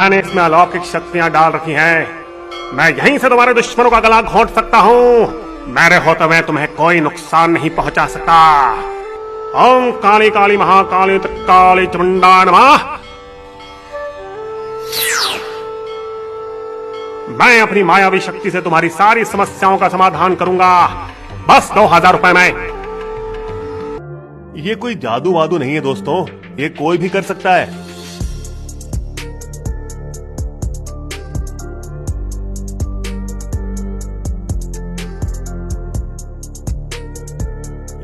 मैंने इसमें अलौकिक शक्तियां डाल रखी हैं। मैं यहीं से तुम्हारे दुश्मनों का गला घोंट सकता हूँ। मेरे होते हुए तुम्हें कोई नुकसान नहीं पहुंचा सकता। ओम काली काली महाकाली काली चमुंडा नमः। मैं अपनी मायावी शक्ति से तुम्हारी सारी समस्याओं का समाधान करूंगा। बस 2000 रुपए में। ये कोई जादू वादू नहीं है दोस्तों, ये कोई भी कर सकता है।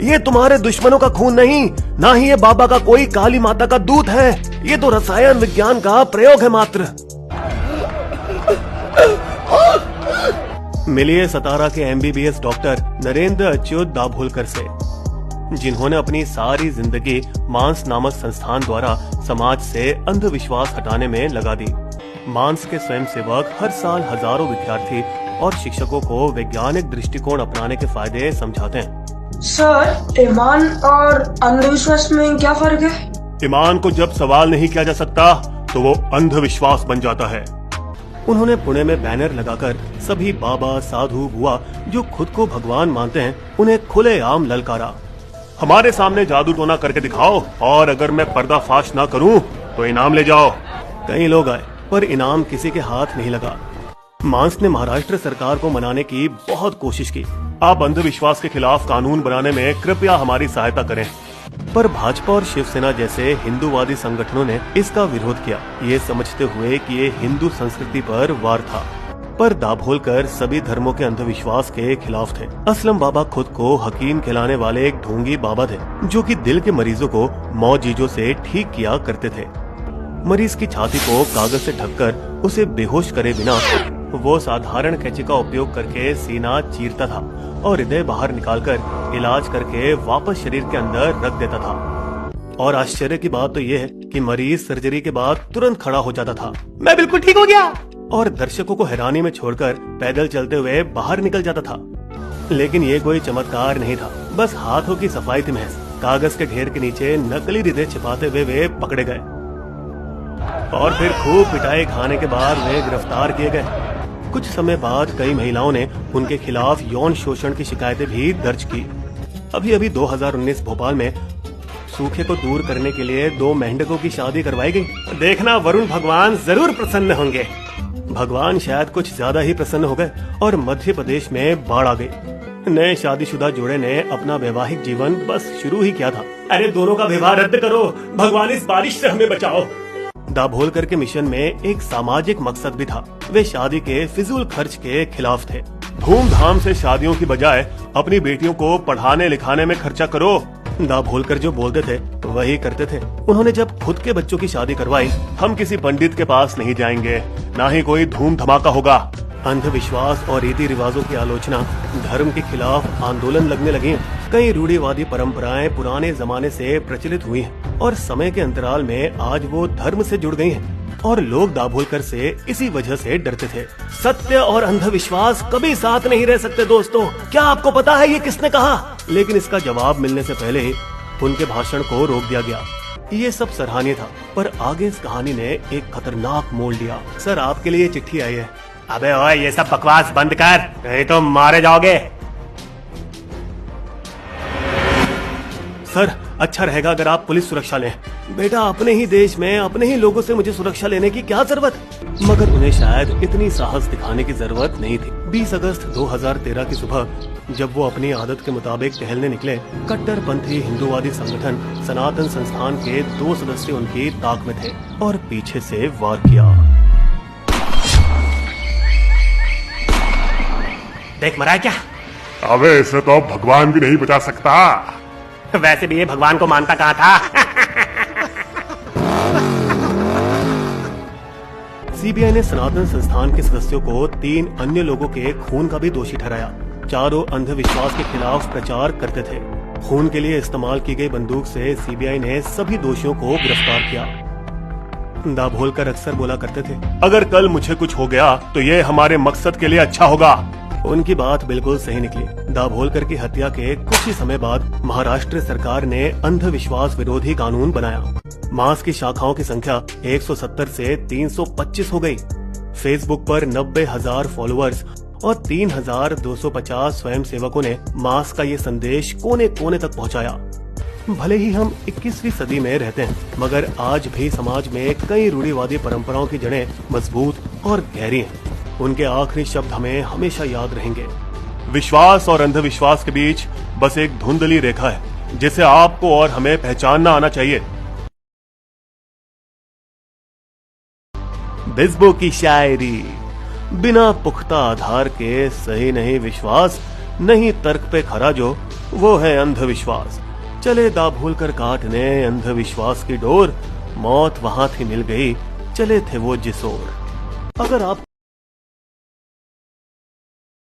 ये तुम्हारे दुश्मनों का खून नहीं, ना ही ये बाबा का कोई काली माता का दूत है। ये तो रसायन विज्ञान का प्रयोग है मात्र। मिलिए सतारा के MBBS डॉक्टर नरेंद्र अच्युत दाभोलकर से, जिन्होंने अपनी सारी जिंदगी मांस नामक संस्थान द्वारा समाज से अंधविश्वास हटाने में लगा दी। मांस के स्वयंसेवक हर साल हजारों विद्यार्थी और शिक्षकों को वैज्ञानिक दृष्टिकोण अपनाने के फायदे समझाते हैं। सर, ईमान और अंधविश्वास में क्या फर्क है? ईमान को जब सवाल नहीं किया जा सकता तो वो अंधविश्वास बन जाता है। उन्होंने पुणे में बैनर लगाकर सभी बाबा, साधु, बुआ जो खुद को भगवान मानते हैं उन्हें खुलेआम ललकारा। हमारे सामने जादू टोना करके दिखाओ और अगर मैं पर्दाफाश ना करूं तो इनाम ले जाओ। कई लोग आए पर इनाम किसी के हाथ नहीं लगा। मांस ने महाराष्ट्र सरकार को मनाने की बहुत कोशिश की। आप अंधविश्वास के खिलाफ कानून बनाने में कृपया हमारी सहायता करें, पर भाजपा और शिवसेना जैसे हिंदूवादी संगठनों ने इसका विरोध किया, ये समझते हुए कि ये हिंदू संस्कृति पर वार था। पर दाभोलकर सभी धर्मों के अंधविश्वास के खिलाफ थे। असलम बाबा खुद को हकीम कहलाने वाले एक ढोंगी बाबा थे, जो कि दिल के मरीजों को मौजीजों से ठीक किया करते थे। मरीज की छाती को कागज से ढककर उसे बेहोश करे बिना वो साधारण कैंची का उपयोग करके सीना चीरता था और हृदय बाहर निकालकर इलाज करके वापस शरीर के अंदर रख देता था। और आश्चर्य की बात तो ये है कि मरीज सर्जरी के बाद तुरंत खड़ा हो जाता था। मैं बिल्कुल ठीक हो गया, और दर्शकों को हैरानी में छोड़कर पैदल चलते हुए बाहर निकल जाता था। लेकिन ये कोई चमत्कार नहीं था, बस हाथों की सफाई थी महज। कागज के ढेर के नीचे नकली हृदय छिपाते हुए वे पकड़े गए और फिर खूब पिटाई खाने के बाद वे गिरफ्तार किए गए। कुछ समय बाद कई महिलाओं ने उनके खिलाफ यौन शोषण की शिकायतें भी दर्ज की। अभी 2019 भोपाल में सूखे को दूर करने के लिए 2 मेंढकों की शादी करवाई गई। देखना वरुण भगवान जरूर प्रसन्न होंगे। भगवान शायद कुछ ज्यादा ही प्रसन्न हो गए और मध्य प्रदेश में बाढ़ आ गई। नए शादीशुदा जोड़े ने अपना वैवाहिक जीवन बस शुरू ही किया था। अरे दोनों का विवाह रद्द करो, भगवान इस बारिश से हमें बचाओ। दाभोलकर के मिशन में एक सामाजिक मकसद भी था। वे शादी के फिजूल खर्च के खिलाफ थे। धूमधाम से शादियों की बजाय अपनी बेटियों को पढ़ाने लिखाने में खर्चा करो। दाभोलकर जो बोलते थे वही करते थे। उन्होंने जब खुद के बच्चों की शादी करवाई, हम किसी पंडित के पास नहीं जाएंगे, ना ही कोई धूम धमाका होगा। अंधविश्वास और रीति रिवाजों की आलोचना, धर्म के खिलाफ आंदोलन लगने लगे। कई रूढ़िवादी परंपराएं पुराने जमाने से प्रचलित हुई हैं और समय के अंतराल में आज वो धर्म से जुड़ गई हैं और लोग दाभोलकर से इसी वजह से डरते थे। सत्य और अंधविश्वास कभी साथ नहीं रह सकते दोस्तों। क्या आपको पता है ये किसने कहा? लेकिन इसका जवाब मिलने से पहले ही उनके भाषण को रोक दिया गया। ये सब सराहनीय था, पर आगे इस कहानी ने एक खतरनाक मोड़ लिया। सर, आपके लिए चिट्ठी आई है। अबे ओए, ये सब बकवास बंद कर, नहीं तो मारे जाओगे। सर, अच्छा रहेगा अगर आप पुलिस सुरक्षा लें। बेटा, अपने ही देश में अपने ही लोगों से मुझे सुरक्षा लेने की क्या जरूरत? मगर उन्हें शायद इतनी साहस दिखाने की जरूरत नहीं थी। 20 अगस्त 2013 की सुबह जब वो अपनी आदत के मुताबिक टहलने निकले, कट्टरपंथी हिंदूवादी संगठन सनातन संस्थान के 2 सदस्य उनकी ताक में थे और पीछे से वार किया। देख मरा है क्या? अबे इसे तो भगवान भी नहीं बचा सकता। वैसे भी ये भगवान को मानता कहाँ था? सीबीआई ने सनातन संस्थान के सदस्यों को 3 अन्य लोगों के खून का भी दोषी ठहराया। चारों अंधविश्वास के खिलाफ प्रचार करते थे। खून के लिए इस्तेमाल की गई बंदूक से सीबीआई ने सभी दोषियों को गिरफ्तार किया। दाभोलकर अक्सर बोला करते थे, अगर कल मुझे कुछ हो गया तो ये हमारे मकसद के लिए अच्छा होगा। उनकी बात बिल्कुल सही निकली। दाभोलकर की हत्या के कुछ ही समय बाद महाराष्ट्र सरकार ने अंधविश्वास विरोधी कानून बनाया। मास की शाखाओं की संख्या 170 से 325 हो गई। फेसबुक पर 90,000 फॉलोअर्स और 3,250 स्वयंसेवकों ने मास का ये संदेश कोने कोने तक पहुंचाया। भले ही हम 21वीं सदी में रहते हैं, मगर आज भी समाज में कई रूढ़िवादी परंपराओं की जड़ें मजबूत और गहरी हैं। उनके आखिरी शब्द हमें हमेशा याद रहेंगे। विश्वास और अंधविश्वास के बीच बस एक धुंधली रेखा है जिसे आपको और हमें पहचानना आना चाहिए। बिस्बो की शायरी। बिना पुख्ता आधार के सही नहीं विश्वास, नहीं तर्क पे खरा जो, वो है अंधविश्वास। चले दाभोलकर काटने अंधविश्वास की डोर, मौत वहां थी मिल गई, चले थे वो जिस ओर। अगर आप